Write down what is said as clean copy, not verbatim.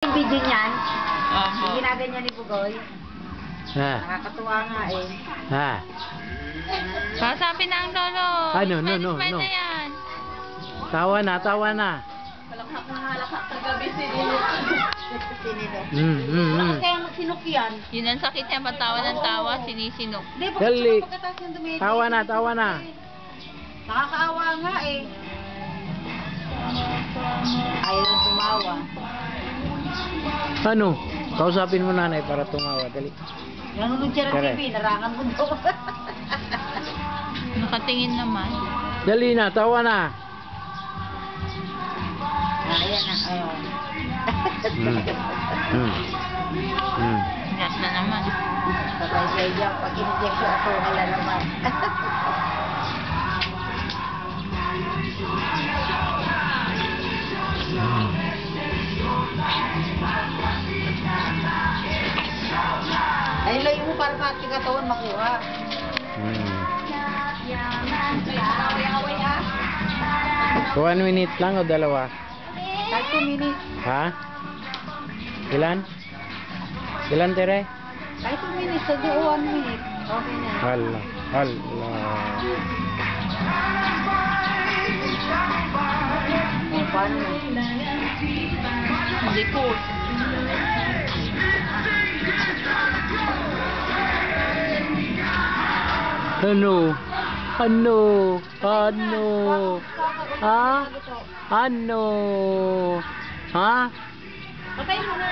Yung video niyan, Opo. yung ginaganyan ni Bugoy, Ha? nakakatuwa nga eh. Ha? Kausapin na ang lolo. Ano, no, no, Smile no. na yan. Tawa na, tawa na. Palakpak na halakpak sa gabi sinilo. Sinilo. Mm. Kaya magsinok yan. Yun ang sakit niya, patawa ng tawa, sinisinok. Hindi, Dali. pagkatapos ng dumidi. Tawa na, tawa na. Nakakaawa nga eh. Ayaw nang tumawa. Ano? Kausapin mo nanay para tumawa. Dali. Nanonood siya ng Correct. TV, narangan mo daw. Nakatingin naman. Dali na, tawa na. Ayan na, ayun. Gas na naman. Patay sa iyo, pag in-injection ako, wala naman. Ay, layo mo para pati katawan makuha. Away-away ah. 1 minute lang o dalawa? Kahit 2 minutes. Ha? Ilan? Ilan, Tere? Kahit 2 minutes, hindi 1 minute. Okay na. Hala. Hala. O, paano na? Hindi ko. Ano? Ano? Ano? Ha? Ano? Ha? Patay mo na.